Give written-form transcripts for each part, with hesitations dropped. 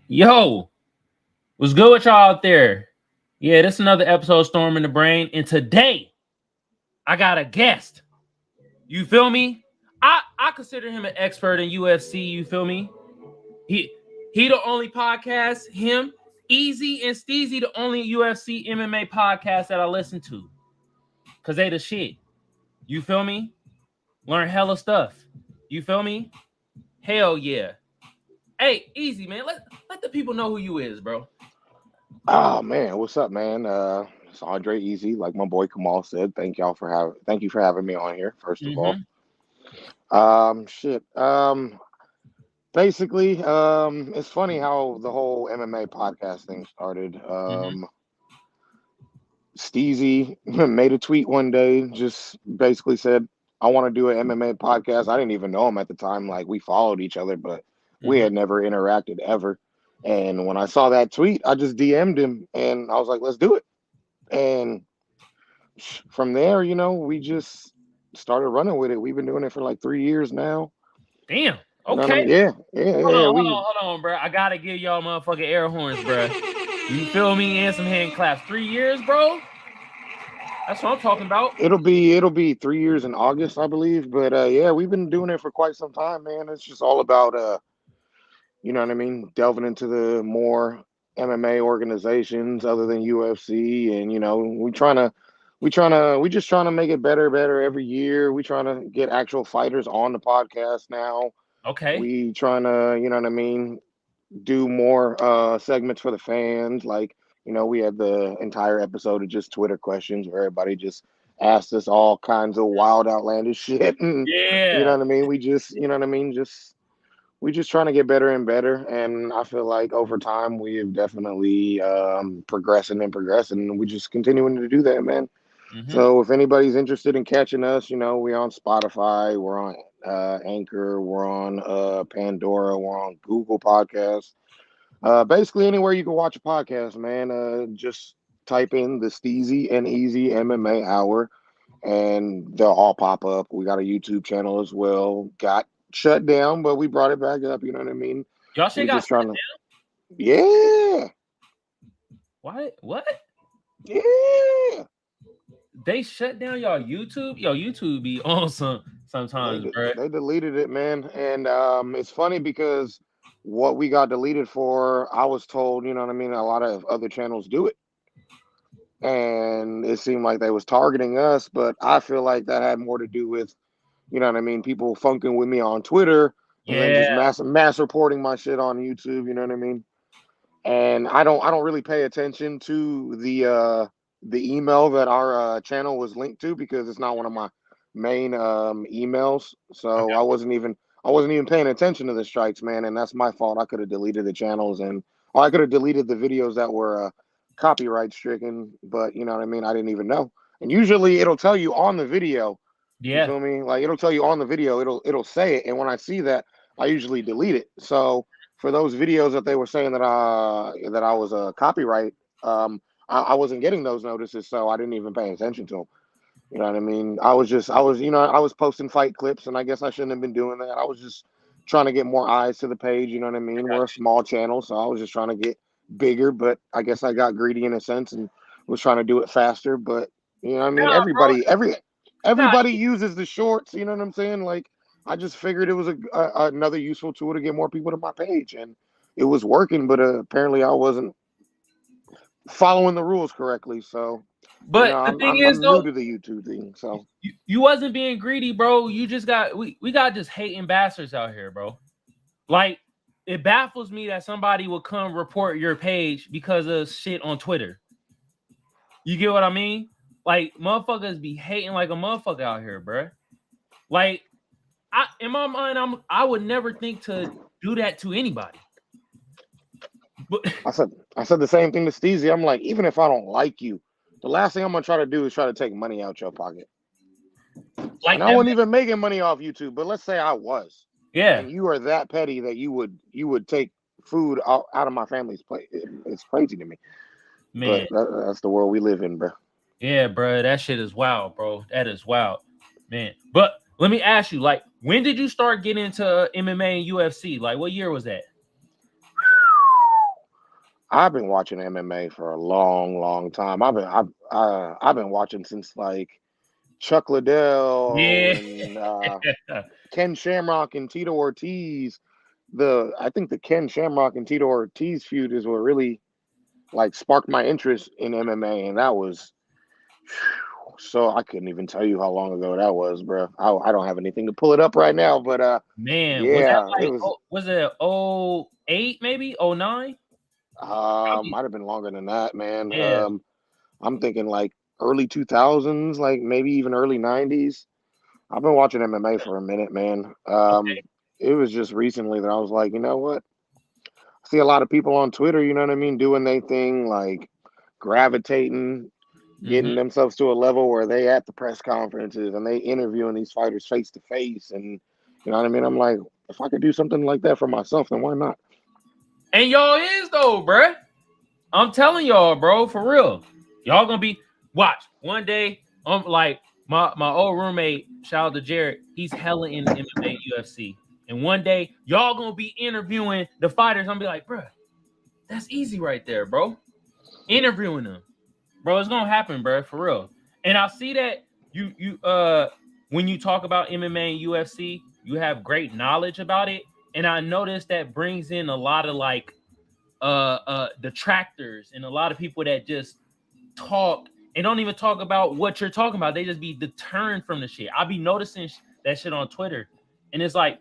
Yo, what's good with y'all out there? Yeah, this is another episode of Storm in the Brain, and today I got a guest. You feel me? I consider him an expert in UFC. You feel me? He he the only podcast. Him, Eazy, and Steezy the only UFC MMA podcast that I listen to, cause they the shit. You feel me? Learn hella stuff. You feel me? Hell yeah. Hey, Easy man, let the people know who you is, bro. Oh man, what's up, man? It's Andre Easy, like my boy Kamal said. Thank you for having me on here, first of all. Mm-hmm. Shit. Basically, it's funny how the whole MMA podcast thing started. Mm-hmm. Steezy made a tweet one day, just basically said, I want to do an MMA podcast. I didn't even know him at the time. Like, we followed each other, but we Mm-hmm. had never interacted ever. And when I saw that tweet, I just DM'd him and I was like, let's do it. And from there, we just started running with it. We've been doing it for like 3 years now. Damn. You know what I Okay. mean? Yeah, yeah, Hold yeah. on, hold on, hold on, bro. I gotta give y'all motherfucking air horns, bro. You feel me? And some hand claps. 3 years, bro. That's what I'm talking about. It'll be 3 years in August, I believe. But yeah, we've been doing it for quite some time, man. It's just all about you know what I mean, delving into the more MMA organizations other than UFC, and we just trying to make it better every year. We trying to get actual fighters on the podcast now. Okay. We trying to, you know what I mean, do more segments for the fans. Like, we had the entire episode of just Twitter questions where everybody just asked us all kinds of wild, outlandish shit. And you know Yeah. what I mean? We just, you know what I mean? We just trying to get better and better. And I feel like over time we have definitely progressing and progressing. And we just continuing to do that, man. Mm-hmm. So if anybody's interested in catching us, we're on Spotify, we're on Anchor, we're on Pandora, we're on Google Podcasts. Basically, anywhere you can watch a podcast, man, just type in the Steezy and Easy MMA Hour, and they'll all pop up. We got a YouTube channel as well. Got shut down, but we brought it back up. You know what I mean? Y'all shit We got just shut trying to, down. yeah, What? What? yeah. They shut down y'all YouTube? Yo, YouTube be awesome sometimes, bro. They deleted it, man, and it's funny because what we got deleted for, I was told, you know what I mean. A lot of other channels do it, and it seemed like they was targeting us, but I feel like that had more to do with, you know what I mean, people funking with me on Twitter and then just Yeah. mass reporting my shit on YouTube, you know what I mean? And I don't really pay attention to the email that our channel was linked to because it's not one of my main emails. I So got I wasn't even paying attention to the strikes, man, and that's my fault. I could have deleted the channels and or I could have deleted the videos that were copyright stricken, but you know what I mean? I didn't even know. And usually it'll tell you on the video, you yeah. feel me? Like it'll tell you on the video, it'll say it, and when I see that, I usually delete it. So for those videos that they were saying that I was a copyright, I wasn't getting those notices, so I didn't even pay attention to them. You know what I mean? I was posting fight clips, and I guess I shouldn't have been doing that. I was just trying to get more eyes to the page. You know what I I mean? got We're a small channel, so I was just trying to get bigger, but I guess I got greedy in a sense and was trying to do it faster. But you know what I you. mean? Nah, bro. Nah. Everybody uses the shorts. You know what I'm saying? Like I just figured it was another useful tool to get more people to my page, and it was working. But apparently, I wasn't following the rules correctly. So But the thing is I'm new though, to the YouTube thing. So you wasn't being greedy, bro. You just got we got just hating bastards out here, bro. Like it baffles me that somebody will come report your page because of shit on Twitter. You get what I mean? Like motherfuckers be hating like a motherfucker out here, bro. Like I in my mind, I would never think to do that to anybody. But I said the same thing to Steezy. I'm like, even if I don't like you, the last thing I'm gonna try to do is try to take money out your pocket. And like I that, wasn't even making money off YouTube, but let's say I was, yeah, and you are that petty that you would take food out of my family's plate. It's crazy to me, man, but that's the world we live in, bro. yeah, bro. That shit is wild, bro. That is wild, man. But let me ask you, like, when did you start getting into MMA and UFC? Like, what year was that? I've been watching MMA for a long, long time. I've been watching since like Chuck Liddell Yeah. and Ken Shamrock and Tito Ortiz. I think the Ken Shamrock and Tito Ortiz feud is what really like sparked my interest in MMA, and that was so I couldn't even tell you how long ago that was, bro. I don't have anything to pull it up right now, but Man, was that yeah, it like was. was it 08 maybe? 09? Probably. Might have been longer than that, man. Yeah. I'm thinking like early 2000s, like maybe even early 90s. I've been watching MMA for a minute, man. Okay. It was just recently that I was like, you know what? I see a lot of people on Twitter, you know what I mean, doing their thing, like gravitating, getting Mhm. themselves to a level where they at the press conferences and they interviewing these fighters face to face, and you know what I mean. I'm like, if I could do something like that for myself, then why not? And y'all is though, bruh. I'm telling y'all, bro, for real. Y'all gonna be watch one day. Like my old roommate, shout out to Jared. He's hella in MMA, UFC, and one day y'all gonna be interviewing the fighters. I'm gonna be like, bro, that's easy right there, bro. Interviewing them, bro. It's gonna happen, bro, for real. And I see that you when you talk about MMA and UFC, you have great knowledge about it, and I noticed that brings in a lot of like detractors and a lot of people that just talk and don't even talk about what you're talking about. They just be deterred from the shit. I'll be noticing that shit on Twitter, and it's like,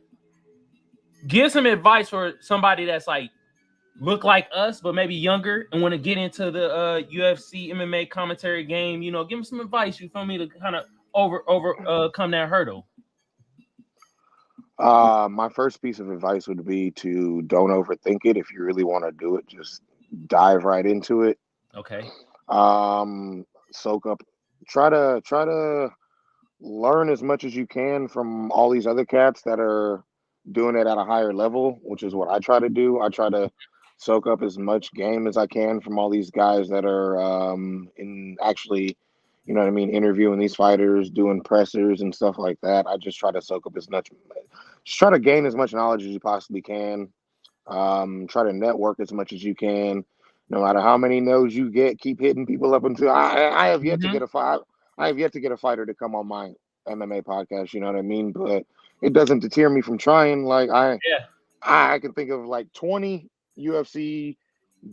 give some advice for somebody that's like look like us but maybe younger and want to get into the UFC MMA commentary game. You know, give them some advice. You feel me, to kind of overcome that hurdle. My first piece of advice would be to don't overthink it. If you really want to do it, just dive right into it. Okay. Soak up, try to learn as much as you can from all these other cats that are doing it at a higher level, which is what I try to do. I try to soak up as much game as I can from all these guys that are in actually, you know what I mean, interviewing these fighters, doing pressers and stuff like that. I just try to soak up as much, just try to gain as much knowledge as you possibly can. Try to network as much as you can. No matter how many no's you get, keep hitting people up until I have yet to Mm-hmm. get a fight. I have yet to get a fighter to come on my MMA podcast. You know what I mean? But it doesn't deter me from trying. Like Yeah. I can think of like 20 UFC,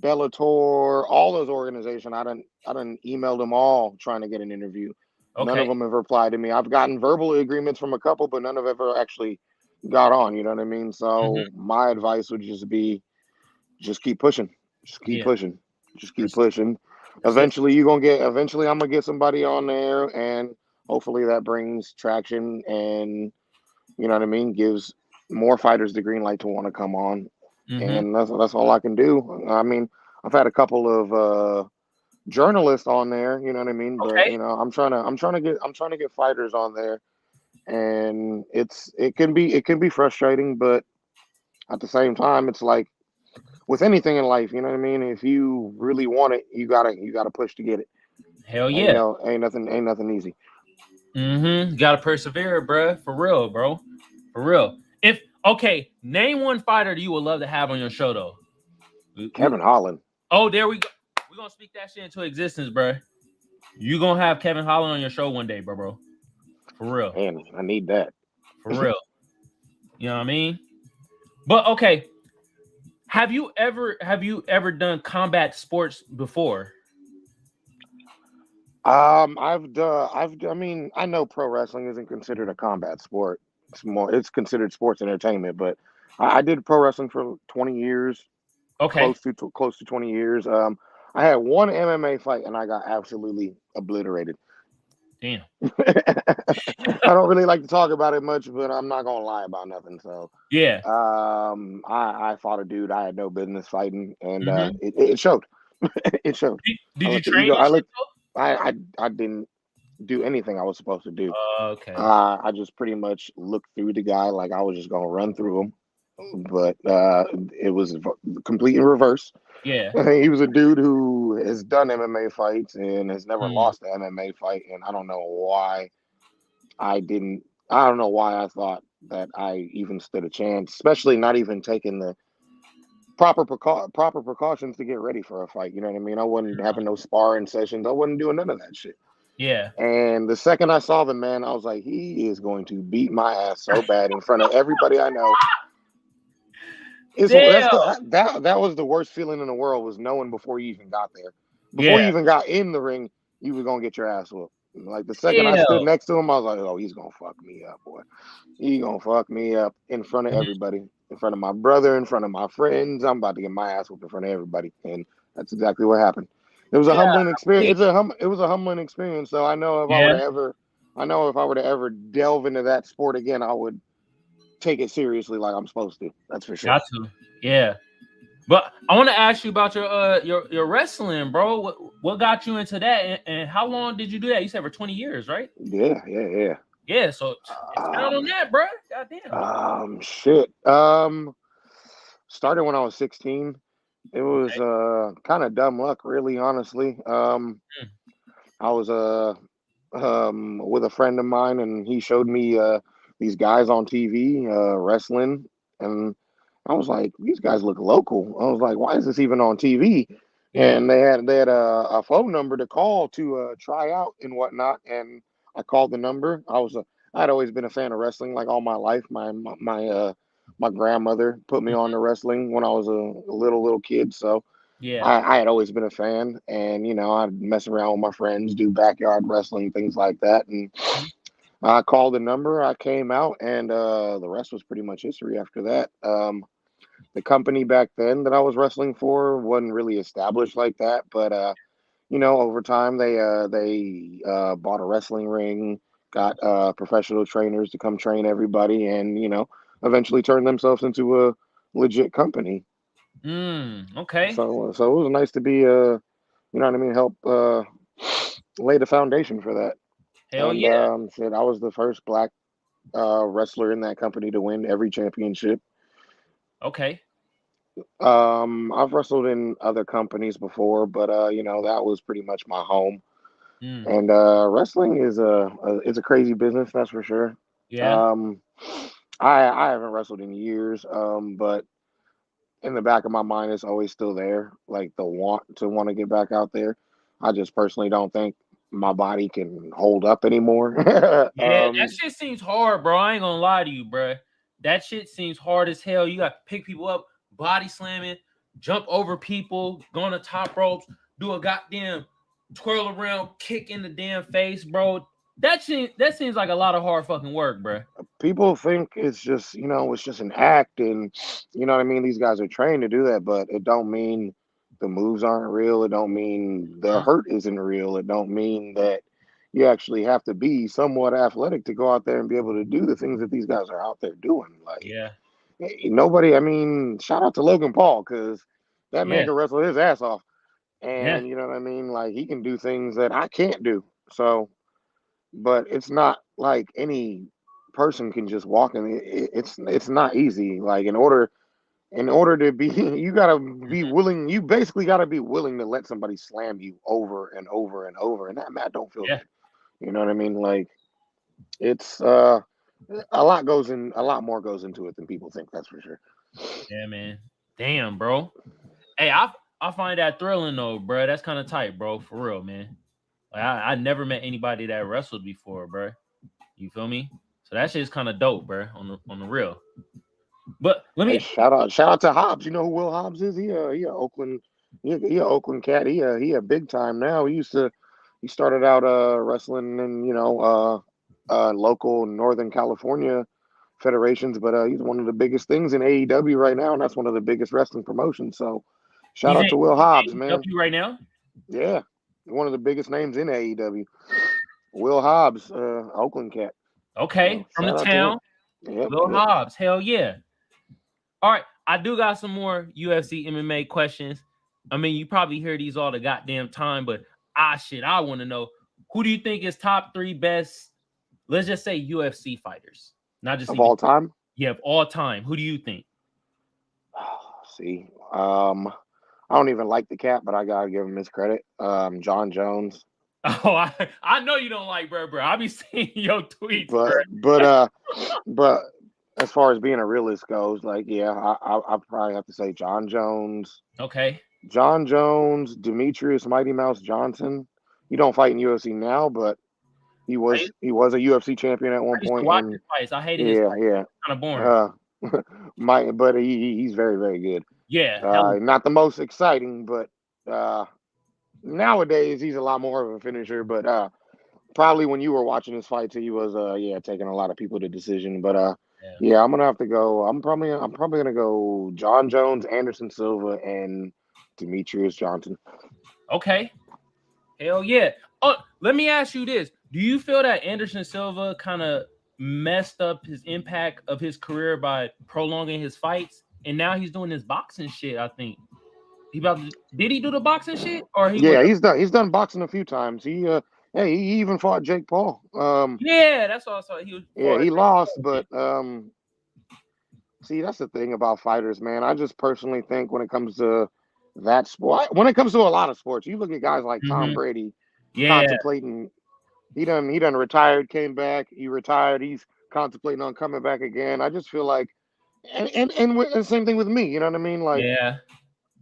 Bellator, all those organizations. I done emailed them all trying to get an interview. None Okay. of them have replied to me. I've gotten verbal agreements from a couple, but none of them ever actually got on. You know what I mean? Mm-hmm. So my advice would just be, just keep pushing, just keep Yeah. pushing, just keep Persist. pushing. Persist. Eventually I'm gonna get somebody on there, and hopefully that brings traction, and you know what I mean, gives more fighters the green light to want to come on, Mm-hmm. and that's all I can do. I mean, I've had a couple of journalists on there, you know what I mean, but Okay. you know, I'm trying to get fighters on there, and it can be frustrating, but at the same time, it's like with anything in life, you know what I mean. If you really want it, you gotta push to get it. Hell yeah. Ain't nothing easy. Mm-hmm. Gotta persevere, bro. For real, bro. For real. If okay, name one fighter that you would love to have on your show, though. Kevin Holland, Oh, there we go. We're gonna speak that shit into existence, bro. You gonna have Kevin Holland on your show one day, bro. For real. man, I need that. For real. You know what I mean? But okay, have you ever done combat sports before? I mean, I know pro wrestling isn't considered a combat sport. It's considered sports entertainment. But I did pro wrestling for 20 years, Okay. close to 20 years. I had one MMA fight and I got absolutely obliterated. Damn. I don't really like to talk about it much, but I'm not gonna lie about nothing. So, Yeah. I fought a dude I had no business fighting, and Mm-hmm. it showed. It showed. Did I you let the train ego. and shit I didn't do anything I was supposed to do. though? Okay. I just pretty much looked through the guy like I was just gonna run through him, but it was complete in reverse. Yeah. He was a dude who has done MMA fights and has never Mm. lost an MMA fight, and I don't know why I didn't. I don't know why I thought that I even stood a chance, especially not even taking proper precautions to get ready for a fight. You know what I mean? I wasn't having no sparring sessions. I wasn't doing none of that shit. Yeah. And the second I saw the man, I was like, he is going to beat my ass so bad in front of everybody I know. Damn. That was the worst feeling in the world, was knowing before you even got there, before you Yeah. even got in the ring, you were gonna get your ass whooped. Like the second I stood Damn. next to him, I was like, oh, he's gonna fuck me up, boy. He gonna fuck me up in front of Mhm. everybody, in front of my brother, in front of my friends. I'm about to get my ass whooped in front of everybody, and that's exactly what happened. It was a humbling experience. Golly. It was a humbling experience. So I know if Yeah. I were to ever delve into that sport again, I would take it seriously like I'm supposed to. That's for sure. Got to. Yeah. But I want to ask you about your wrestling, bro. What got you into that, and how long did you do that? You said for 20 years, right? Yeah. Yeah. So expound on Um, that, bro. Goddamn. shit. Started when I was 16. It was Okay. kind of dumb luck, really, honestly. Mm. I was with a friend of mine, and he showed me these guys on TV wrestling, and I was like, these guys look local. I was like, why is this even on TV? Yeah. And they had a phone number to call to try out and whatnot, and I called the number. I'd always been a fan of wrestling like all my life. My grandmother put me on Mhm. to wrestling when I was a little kid, so Yeah. I had always been a fan, and I'd mess around with my friends, do backyard wrestling, things like that. And Mhm. I called the number, I came out, and the rest was pretty much history after that. The company back then that I was wrestling for wasn't really established like that, but over time they bought a wrestling ring, got professional trainers to come train everybody, and eventually turned themselves into a legit company. Okay. So it was nice to be you know what I mean, help lay the foundation for that. Hell And yeah. said I was the first black wrestler in that company to win every championship. Okay. I've wrestled in other companies before, but that was pretty much my home. Mm. And wrestling is a crazy business, that's for sure. Yeah. Um, I haven't wrestled in years, but in the back of my mind, it's always still there, like the want to get back out there. I just personally don't think my body can hold up anymore. Yeah. That shit seems hard, bro. I ain't gonna lie to you, bro. That shit seems hard as hell. You got to pick people up, body slamming, jump over people, go on the top ropes, do a goddamn twirl around, kick in the damn face, bro. That seems like a lot of hard fucking work, bro. People think it's just an act, and what I mean. These guys are trained to do that, but it don't mean the moves aren't real. It don't mean the Huh? hurt isn't real. It don't mean that you actually have to be somewhat athletic to go out there and be able to do the things that these guys are out there doing. Like, Yeah. nobody. I mean, shout out to Logan Paul, because that man Yeah. can wrestle his ass off, Yeah. and you know what I mean. Like, he can do things that I can't do. So, but it's not like any person can just walk in. It's not easy. Like, in order to be, you gotta be Mhm. willing. You basically gotta be willing to let somebody slam you over and over and over, and that mat don't feel Yeah. good. You know what I mean? Like, it's a lot more goes into it than people think. That's for sure. Yeah, man. Damn, bro. Hey, I find that thrilling though, bro. That's kind of tight, bro. For real, man. Like, I never met anybody that wrestled before, bro. You feel me? So that shit's kind of dope, bro. On the real. But let Hey, me. shout out to Hobbs. You know who Will Hobbs is? He a Oakland he a Oakland cat. He a big time now. He started out wrestling in local Northern California federations, but he's one of the biggest things in AEW right now, and that's one of the biggest wrestling promotions. So shout He's in out to Will Hobbs, man. AEW right now. Yeah, one of the biggest names in AEW. Will Hobbs, Oakland cat. Okay, So from the shout out to him. town. Yep, Will yep. Hobbs. Hell yeah. All right, I do got some more UFC MMA questions. I mean, you probably hear these all the goddamn time, but I want to know, who do you think is top three best? Let's just say UFC fighters, not just Of even all time. yeah, of all time. Who do you think? See, I don't even like the cat, but I gotta give him his credit. John Jones, Oh, I know you don't like bro. I be seeing your tweets, bro. but but uh, but as far as being a realist goes, like yeah, I probably have to say John Jones, Okay. Demetrius Mighty Mouse Johnson. He don't fight in UFC now, but I used, he was a UFC champion at I one used to point, watch and his fights. I hated his yeah, fights. yeah. Kind of boring. Uh, my but he's very very good. Yeah, hell. Not the most exciting, but uh, nowadays he's a lot more of a finisher. But probably when you were watching his fights, he was yeah taking a lot of people to decision. But Yeah. yeah, I'm gonna have to go. I'm probably gonna go John Jones, Anderson Silva, and Demetrius Johnson. Okay. Hell yeah. Oh, let me ask you this. Do you feel that Anderson Silva kind of messed up his impact of his career by prolonging his fights? And now he's doing this boxing shit, I think. Did he do the boxing shit? Or he Yeah, went. he's done boxing a few times. Hey, he even fought Jake Paul. Yeah, that's what I saw. He was Yeah, for. he lost, but see, that's the thing about fighters, man. I just personally think when it comes to that sport, when it comes to a lot of sports, you look at guys like Tom Mm-hmm. Brady Yeah. contemplating. He done retired, came back. He retired. He's contemplating on coming back again. I just feel like, and same thing with me. You know what I mean? Like Yeah.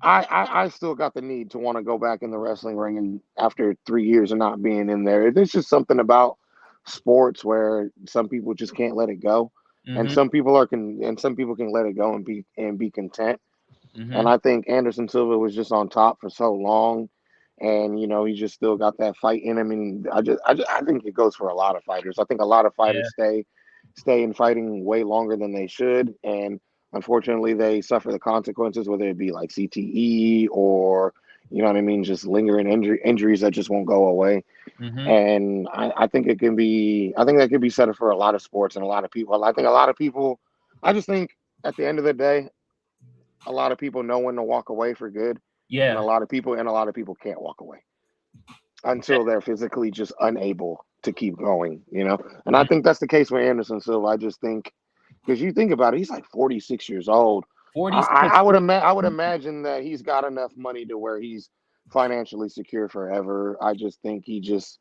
I still got the need to want to go back in the wrestling ring, and after 3 years of not being in there, there's just something about sports where some people just can't let it go, and Mm-hmm. some people can let it go and be content. And Mm-hmm. I think Anderson Silva was just on top for so long, and he just still got that fight in him. And I think it goes for a lot of fighters. I think a lot of Yeah. fighters stay in fighting way longer than they should, and unfortunately, they suffer the consequences, whether it be like CTE or you know what I mean, just lingering injuries that just won't go away. Mm-hmm. And I think it can be, I think that could be said for a lot of sports and a lot of people. I think a lot of people, I just think at the end of the day, a lot of people know when to walk away for good, Yeah. and a lot of people can't walk away until they're physically just unable to keep going. And I think that's the case with Anderson Silva. I just think because you think about it, he's like 46 years old. 46. I would imagine that he's got enough money to where he's financially secure forever. I just think he just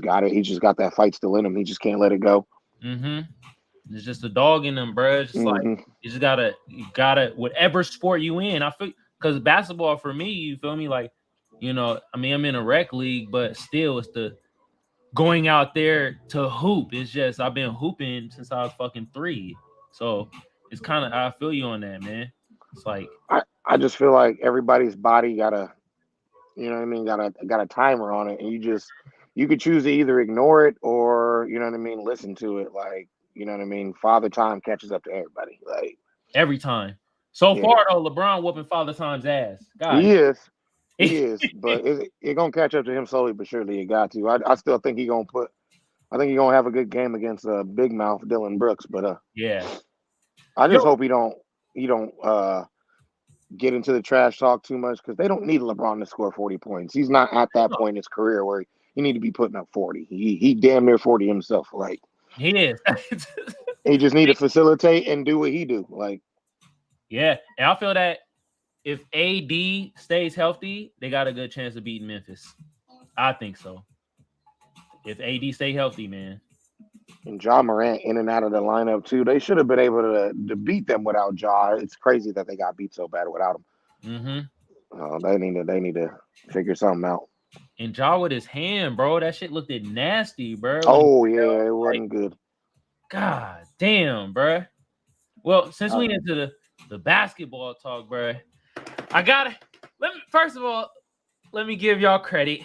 got it. He just got that fight still in him. He just can't let it go. Mm-hmm. It's just a dog in them, bro. It's just like Hmm. you gotta whatever sport you in. I feel because basketball for me, you feel me? Like, I mean, I'm in a rec league, but still, it's the going out there to hoop. It's just I've been hooping since I was fucking 3, so it's kind of I feel you on that, man. It's like, I just feel like everybody's body got a you know what I mean, got a timer on it, and you could choose to either ignore it or you know what I mean, listen to it. Like you know what I mean, Father Time catches up to everybody. Like every time. So yeah, far though, LeBron whooping Father Time's ass. God. he is. He is, but it gonna catch up to him slowly but surely. It got to. I still think he gonna put. I think he gonna have a good game against Big Mouth Dylan Brooks. But Yeah. I just Yo. hope he don't get into the trash talk too much because they don't need LeBron to score 40 points. He's not at that point in his career where he need to be putting up 40. He damn near 40 himself. Like He is. he just need to facilitate and do what he do. Like Yeah, and I feel that if AD stays healthy, they got a good chance of beating Memphis. I think so. If AD stay healthy, man. and Ja Morant in and out of the lineup too. They should have been able to beat them without Ja. It's crazy that they got beat so bad without him. Mm-hmm. They need to figure something out. And Jaw with his hand, bro. That shit looked nasty, bro. When he Oh fell, yeah, it like, wasn't good. God damn, bro. Well, since Uh, we into the basketball talk, bro, I gotta first of all, let me give y'all credit.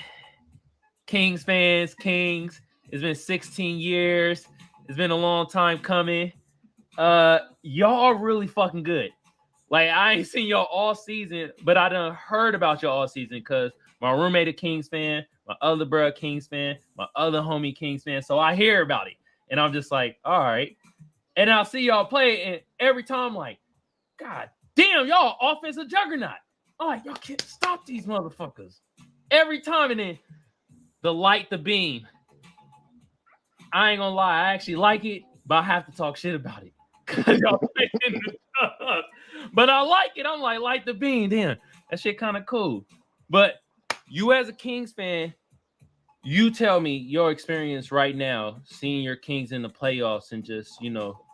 Kings fans, Kings. It's been 16 years. It's been a long time coming. Y'all are really fucking good. Like, I ain't seen y'all all season, but I done heard about y'all all season because my roommate a Kings fan, my other bro Kings fan, my other homie Kings fan. So I hear about it. And I'm just like, all right. And I'll see y'all play, and every time I'm like, God damn, y'all offensive juggernaut. I'm like, y'all can't stop these motherfuckers. Every time, and then the beam. I ain't gonna lie, I actually like it, but I have to talk shit about it. But I like it. I'm like, light the beam. Damn, that shit kind of cool. But you as a Kings fan, you tell me your experience right now, seeing your Kings in the playoffs and just,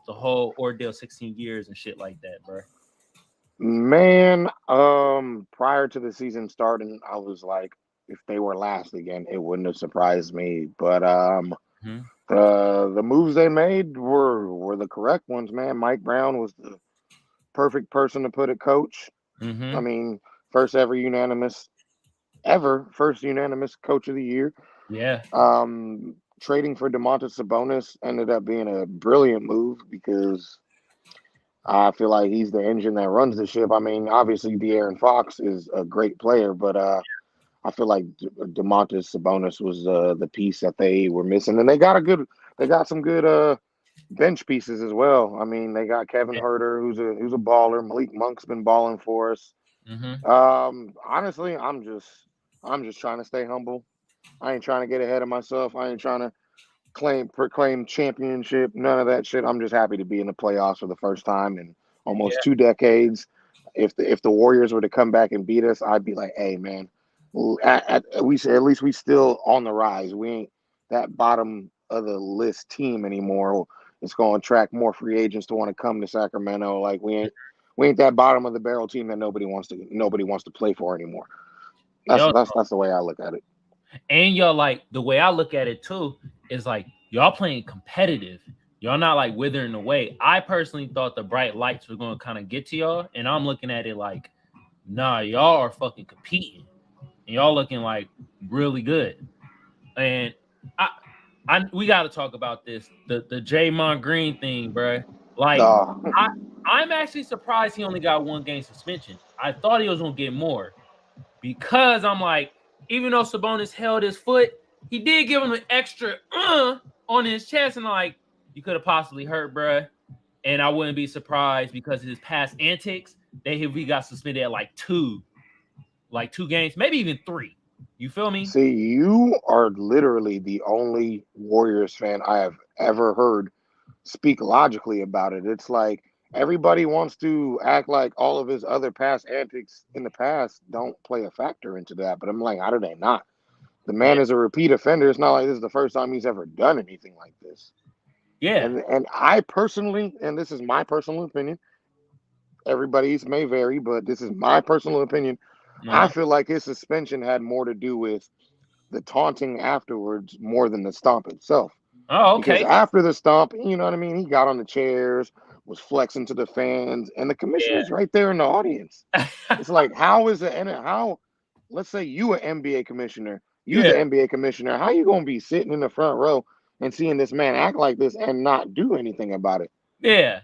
the whole ordeal, 16 years and shit like that, bro? Man, prior to the season starting, I was like, if they were last again, it wouldn't have surprised me. But Mm-hmm. the moves they made were the correct ones, man. Mike Brown was the perfect person to put at coach. I Mm-hmm. mean, first unanimous coach of the year. Yeah. Trading for Domantas Sabonis ended up being a brilliant move because I feel like he's the engine that runs the ship. I mean, obviously, De'Aaron Fox is a great player, but I feel like Domantas Sabonis was the piece that they were missing, and they got some good bench pieces as well. I mean, they got Kevin Yeah. Herter, who's a baller. Malik Monk's been balling for us. Mm-hmm. Honestly, I'm just trying to stay humble. I ain't trying to get ahead of myself. I ain't trying to proclaim championship, none of that shit. I'm just happy to be in the playoffs for the first time in almost Yeah. 2 decades. If the Warriors were to come back and beat us, I'd be like, hey man, at least we still on the rise. We ain't that bottom of the list team anymore. It's going to attract more free agents to want to come to Sacramento. Like we ain't that bottom of the barrel team that nobody wants to play for anymore. Yo, That's the way I look at it. and y'all, like, the way I look at it too is like y'all playing competitive. Y'all not like withering away. I personally thought the bright lights were going to kind of get to y'all, and I'm looking at it like, nah, y'all are fucking competing, and y'all looking like really good. And I, we got to talk about this, the Draymond Green thing, bro. Like, Uh, I, I'm actually surprised he only got 1 game suspension. I thought he was gonna get more because I'm like, even though Sabonis held his foot, he did give him an extra on his chest, and like, you could have possibly hurt, bruh. And I wouldn't be surprised because of his past antics that he got suspended at like 2 games, maybe even 3. You feel me? See, you are literally the only Warriors fan I have ever heard speak logically about it. It's like everybody wants to act like all of his other past antics in the past don't play a factor into that. But I'm like, how do they not? The man Yeah, is a repeat offender. It's not like this is the first time he's ever done anything like this. yeah. And I personally, and this is my personal opinion, everybody's may vary, but this is my personal opinion. I Uh-huh. feel like his suspension had more to do with the taunting afterwards more than the stomp itself. Oh, Because okay. after the stomp, you know what I mean, he got on the chairs, was flexing to the fans, and the commissioner's right there in the audience. Yeah. It's like, how is it? And how? Let's say you an NBA commissioner, you Yeah. the NBA commissioner. How you gonna be sitting in the front row and seeing this man act like this and not do anything about it? Yeah.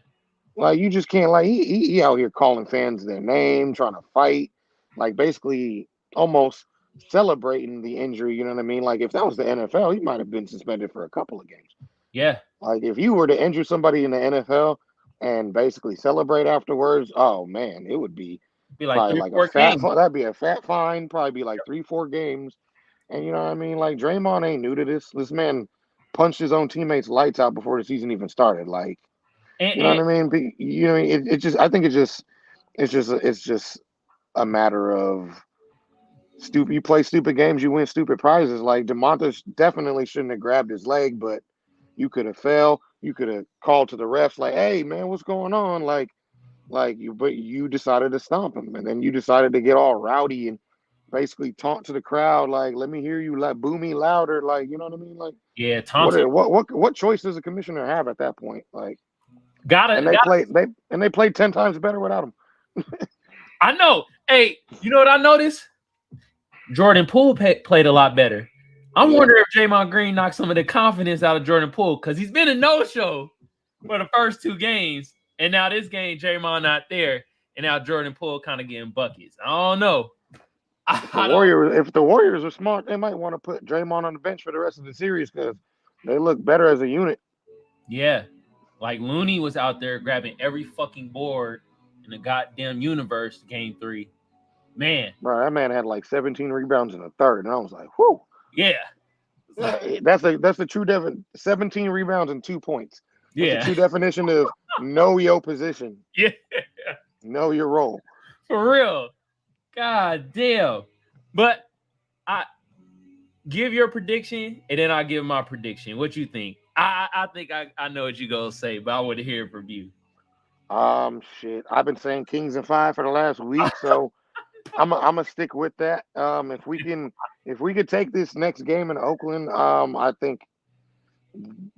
Like you just can't. Like he out here calling fans their name, trying to fight, like basically almost celebrating the injury. You know what I mean? Like if that was the NFL, he might have been suspended for a couple of games. Yeah. Like if you were to injure somebody in the NFL and basically celebrate afterwards, oh man, it would be Be like probably three, like a four fat. games. That'd be a fat fine. Probably be like 3 4 games. And you know what I mean? Like Draymond ain't new to this. This man punched his own teammates' lights out before the season even started. Like And, you know and what I mean? You know, it just. I think it's just a matter of stupid. You play stupid games, you win stupid prizes. Like Demontis definitely shouldn't have grabbed his leg, but you could have fell. You could have called to the refs like, "Hey, man, what's going on?" But you decided to stomp him, and then you decided to get all rowdy and basically taunt to the crowd, like, "Let me hear you, like, boo me louder," like, you know what I mean? Like, yeah, Thompson what choice does a commissioner have at that point? Like, gotta got. they played 10 times better without him. I know. Hey, you know what I noticed? Jordan Poole played a lot better. I'm Yeah, wondering if Draymond Green knocked some of the confidence out of Jordan Poole because he's been a no-show for the first 2 games, and now this game Draymond not there, and now Jordan Poole kind of getting buckets. I don't know. I don't. If the Warriors are smart, they might want to put Draymond on the bench for the rest of the series because they look better as a unit. Yeah, like Looney was out there grabbing every fucking board in the goddamn universe. Game 3, man. Bro, that man had like 17 rebounds in the third, and I was like, "Whoo!" Yeah, That's the true definition. 17 rebounds and 2 points. That's the yeah, true definition of know your position, yeah, know your role. for real. God damn. But I give your prediction, and then I'll give my prediction. What you think? I think I know what you gonna say, but I want to hear it from you. Shit. I've been saying Kings and Five for the last week, so I'm gonna stick with that. If we could take this next game in Oakland, I think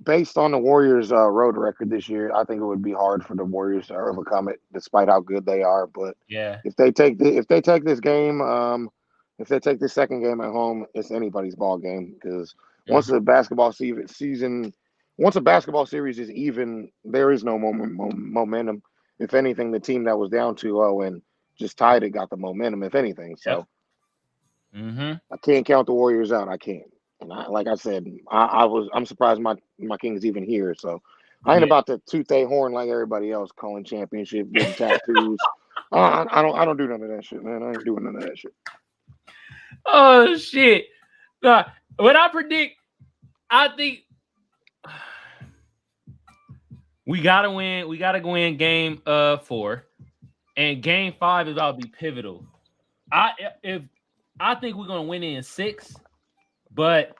based on the Warriors' road record this year, I think it would be hard for the Warriors to overcome it, despite how good they are. But Yeah. if they take this game, if they take this second game at home, it's anybody's ball game because once Mhm. the basketball season, once a basketball series is even, there is no momentum. If anything, the team that was down 2-0 and just tied it got the momentum. If anything, Yep. so Mm-hmm. I can't count the Warriors out. I can't. And like I said, I'm surprised my Kings even here. So I ain't Yeah. about to toot their horn like everybody else, calling championship, getting tattoos. I don't do none of that shit, man. I ain't doing none of that shit. Oh shit. Nah, what I predict, I think we gotta win. We gotta go in game 4, and game 5 is about to be pivotal. If I think we're gonna win it in 6, but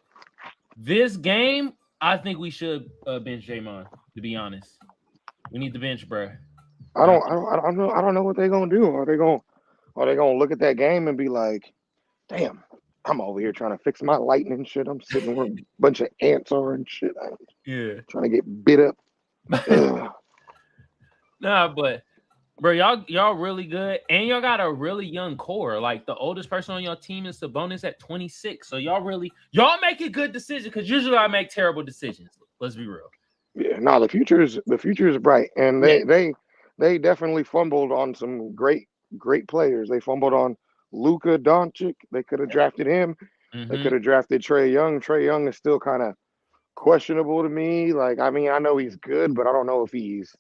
this game, I think we should bench Draymond. To be honest, we need the bench, bro. I don't know what they're gonna do. Are they gonna look at that game and be like, damn, I'm over here trying to fix my lighting and shit. I'm sitting where a bunch of ants are and shit. I'm Yeah. trying to get bit up. Ugh. Nah, but bro, y'all really good, and y'all got a really young core. Like the oldest person on your team is Sabonis at 26. So y'all make a good decision because usually I make terrible decisions. Let's be real. Yeah, no, the future is bright, and Yeah. they definitely fumbled on some great players. They fumbled on Luka Doncic. They could have drafted him. They Mm-hmm. could have drafted Trey Young. Trey Young is still kind of questionable to me. Like, I mean, I know he's good, but I don't know if he's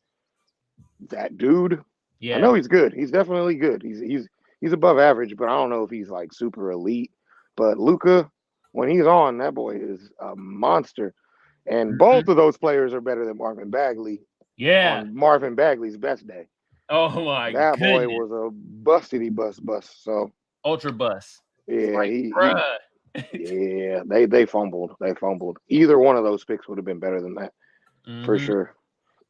that dude. I Yeah. know he's good. He's definitely good. He's above average, but I don't know if he's like super elite. But Luka, when he's on, that boy is a monster. And Mhm. both of those players are better than Marvin Bagley Yeah. on Marvin Bagley's best day. Oh my That boy goodness. was a bustity bust. So Ultra bus. It's yeah, like, he bruh. yeah, they fumbled. They fumbled. Either one of those picks would have been better than that for Mm-hmm. sure.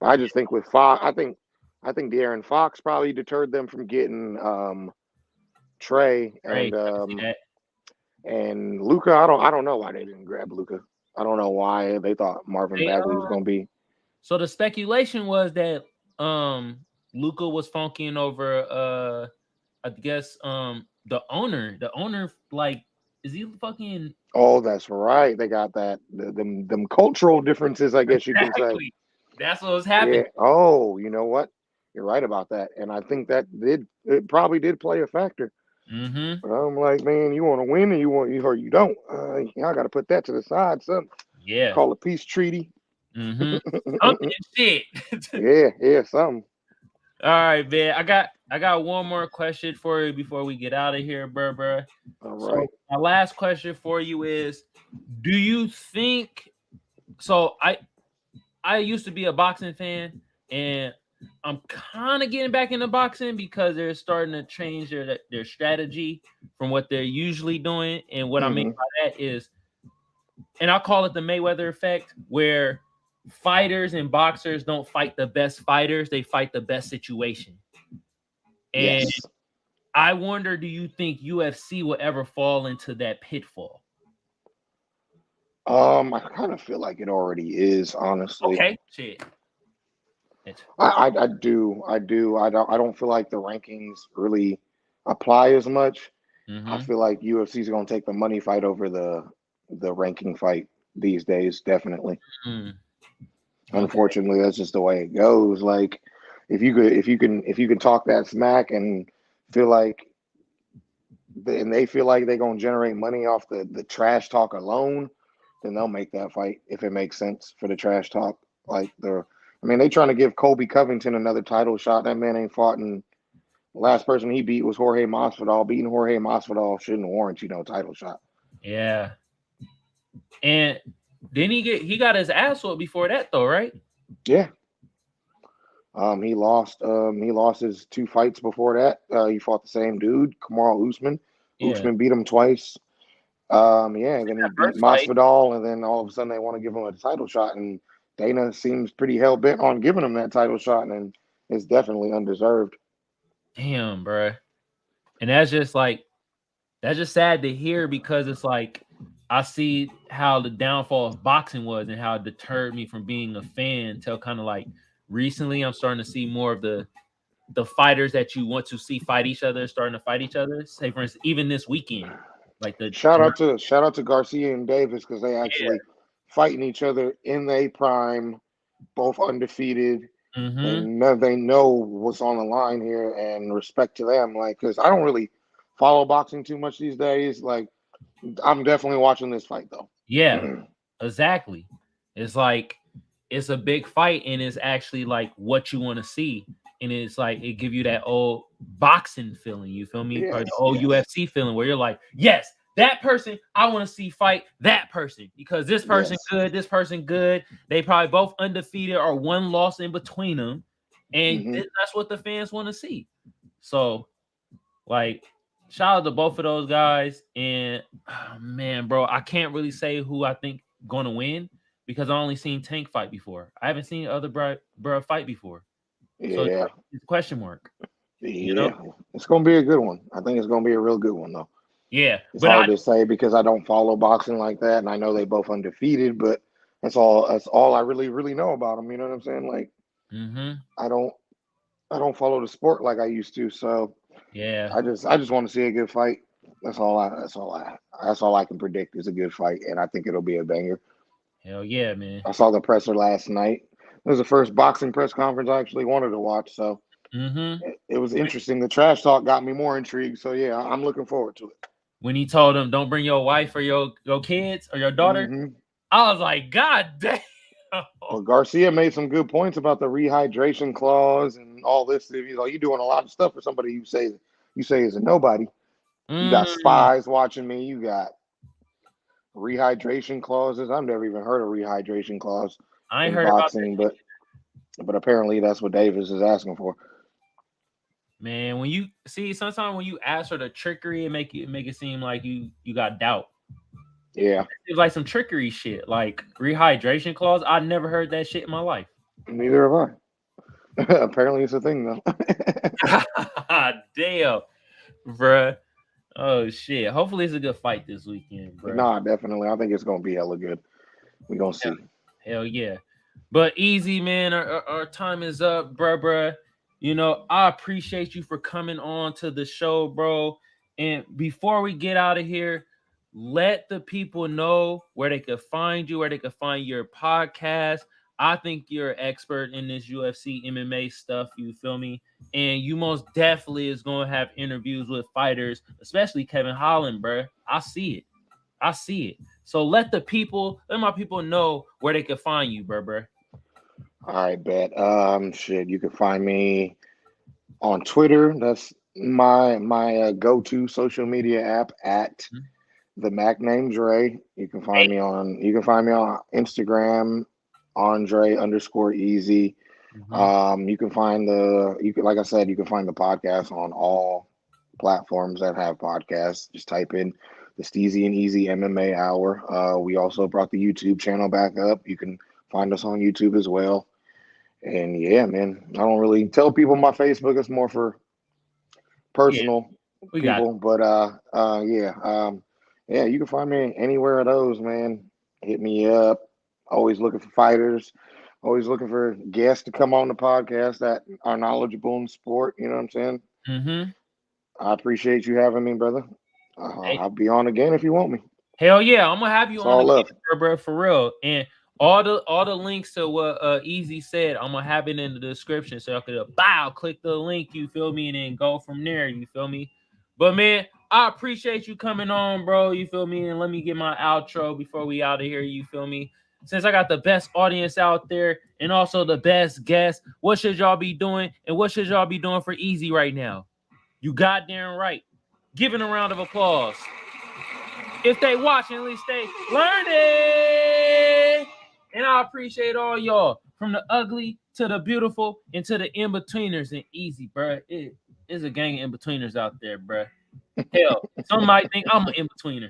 I just think with Fox, I think De'Aaron Fox probably deterred them from getting Trey Right. I can see that. and Luca. I don't know why they didn't grab Luca. I don't know why they thought Marvin They, Bagley was going to be. so the speculation was that Luca was funking over I guess the owner. The owner, like, is he fucking Oh, that's right. They got that them cultural differences, I guess you can say. exactly? That's what was Yeah. happening. Oh, you know what? You're right about that, and I think that it probably did play a factor. Mm-hmm. But I'm like, man, you want to win, and you or you don't. I got to put that to the side. Something Yeah. call a peace treaty. Mm-hmm. Something shit. Yeah, something. All right, man. I got one more question for you before we get out of here, bro. All So right. my last question for you is: do you think? So I used to be a boxing fan, and I'm kind of getting back into boxing because they're starting to change their strategy from what they're usually doing. And what I mean Hmm. by that is, and I call it the Mayweather effect, where fighters and boxers don't fight the best fighters; they fight the best situation. And Yes. I wonder, do you think UFC will ever fall into that pitfall? I kind of feel like it already is, honestly. Okay, shit. I do. I don't feel like the rankings really apply as much. I Mm-hmm. feel like UFC is going to take the money fight over the ranking fight these days. Definitely. Mm. Okay. Unfortunately, that's just the way it goes. Like, if you can talk that smack and feel like, and they feel like they're going to generate money off the trash talk alone, then they'll make that fight if it makes sense for the trash talk. Like I mean, they trying to give Colby Covington another title shot. That man ain't fought, and the last person he beat was Jorge Masvidal. Beating Jorge Masvidal shouldn't warrant title shot. Yeah. And then he got his ass whooped before that though, right? Yeah. He lost. He lost his two fights before that. He fought the same dude, Kamal Usman. Yeah. Usman beat him twice. Yeah, and then he That beat first fight. Masvidal, and then all of a sudden they want to give him a title shot, and Dana seems pretty hell bent on giving him that title shot, and it's definitely undeserved. Damn, bro. And that's just sad to hear because it's like I see how the downfall of boxing was and how it deterred me from being a fan till kind of like recently I'm starting to see more of the fighters that you want to see fight each other starting to fight each other. Say for instance, even this weekend, like the Shout out to Garcia and Davis because they yeah. actually fighting each other in their prime, both undefeated. Mm-hmm. They know what's on the line here, and respect to them. Like, because I don't really follow boxing too much these days. Like, I'm definitely watching this fight though. Yeah, exactly. It's like it's a big fight, and it's actually like what you want to see, and it's like it give you that old boxing feeling. You feel me? Or the Yes, old yes, UFC feeling where you're like, yes, that person I want to see fight that person because this person yes. good, this person good. They probably both undefeated or one loss in between them, and Hmm. that's what the fans want to see. So like, shout out to both of those guys. And oh, man, bro, I can't really say who I think gonna win because I only seen Tank fight before. I haven't seen other bro fight before. So Yeah, it's a question mark, you know? yeah. It's gonna be a good one. I think it's gonna be a real good one though. Yeah. It's But hard to say because I don't follow boxing like that, and I know they both undefeated, but that's all I really know about them. You know what I'm saying? Like, mm-hmm. I don't I don't follow the sport like I used to, so Yeah. I just want to see a good fight. That's all I can predict is a good fight, and I think it'll be a banger. Hell yeah, man. I saw the presser last night. It was the first boxing press conference I actually wanted to watch, so Mm-hmm. it was interesting. The trash talk got me more intrigued, so yeah, I'm looking forward to it. When he told him don't bring your wife or your kids or your daughter, Hmm. I was like, God damn. Well, Garcia made some good points about the rehydration clause and all this. He's like, you're doing a lot of stuff for somebody you say is a nobody. You got Mm, spies watching me. You got rehydration clauses. I've never even heard of rehydration clause I ain't in heard about that. boxing, but apparently that's what Davis is asking for. Man, when you see sometimes when you ask for the trickery, make it seem like you got doubt. Yeah, It's like some trickery shit, like rehydration clause. I never heard that shit in my life. neither have I. Apparently it's a thing though. Damn, bruh. Oh shit. Hopefully it's a good fight this weekend, bruh. Nah, definitely. I think it's gonna be hella good. We gonna see. Hell yeah. But easy, man. Our time is up, bruh. You know, I appreciate you for coming on to the show, bro. And before we get out of here, let the people know where they could find you, where they could find your podcast. I think you're an expert in this UFC MMA stuff. You feel me? And you most definitely is going to have interviews with fighters, especially Kevin Holland, bruh. I see it. I see it. So let my people know where they can find you, bro. All right, bet. Shit, you can find me on Twitter. That's my go-to social media app at the Mac name Dre. Hey. You can find me on Instagram, Andre underscore Eazy. Mhm. You can find like I said, you can find the podcast on all platforms that have podcasts. Just type in the Steezy and Easy MMA Hour. We also brought the YouTube channel back up. You can find us on YouTube as well. And yeah, man, I don't really tell people my Facebook. It's more for Yeah, personal we got people, but yeah, you can find me anywhere of those, man. Hit me up. Always looking for fighters. Always looking for guests to come on the podcast that are knowledgeable in sport. You know what I'm saying? it. Mm-hmm. I appreciate you having me, brother. Hey, I'll be on again if you want me. hell yeah, I'm gonna have you It's on all again, love. bro, for real. And all the links to what Easy said, I'm gonna have it in the description so y'all could click the link, you feel me, and then go from there, you feel me. But man, I appreciate you coming on, bro. You feel me? And let me get my outro before we out of here, you feel me? Since I got the best audience out there and also the best guests, what should y'all be doing? And what should y'all be doing for Easy right now? You goddamn right. Give it a round of applause. If they watching, at least they learning. And I appreciate all y'all, from the ugly to the beautiful and to the in-betweeners and Easy, bro. It is a gang of in-betweeners out there, bro. Hell, some might think I'm an in-betweener.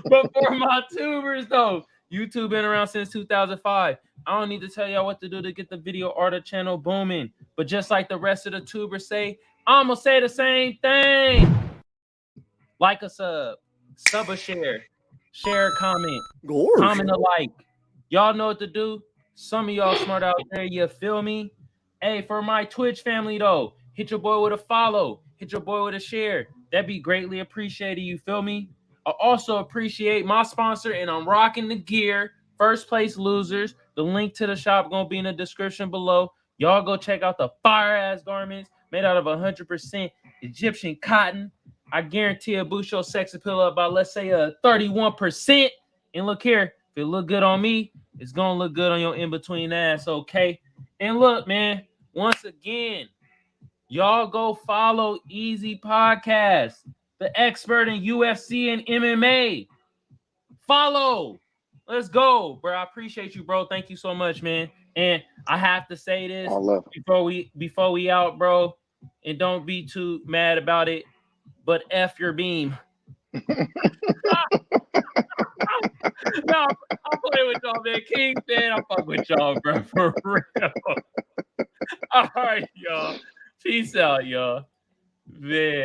But for my tubers, though, YouTube been around since 2005. I don't need to tell y'all what to do to get the video art channel booming. But just like the rest of the tubers say, I'm going to say the same thing. Like a sub a share a comment, comment a like. Y'all know what to do. Some of y'all smart out there, you feel me? Hey, for my Twitch family though, hit your boy with a follow, hit your boy with a share. That'd be greatly appreciated, you feel me? I also appreciate my sponsor, and I'm rocking the gear. First Place Losers. The link to the shop gonna be in the description below. Y'all go check out the fire ass garments made out of 100% Egyptian cotton. I guarantee it boost your sex appeal up by, let's say, 31%. And look here, if it look good on me, it's gonna look good on your in-between ass, okay? And look, man, once again, y'all go follow Eazy Podcast, the expert in UFC and MMA. Follow. Let's go, bro. I appreciate you, bro. Thank you so much, man. And I have to say this before we out, bro. And don't be too mad about it. But F your beam. No, I'm playing with y'all, man. King fan, I'm fucking with y'all, bro. For real. All right, y'all. Peace out, y'all. Man.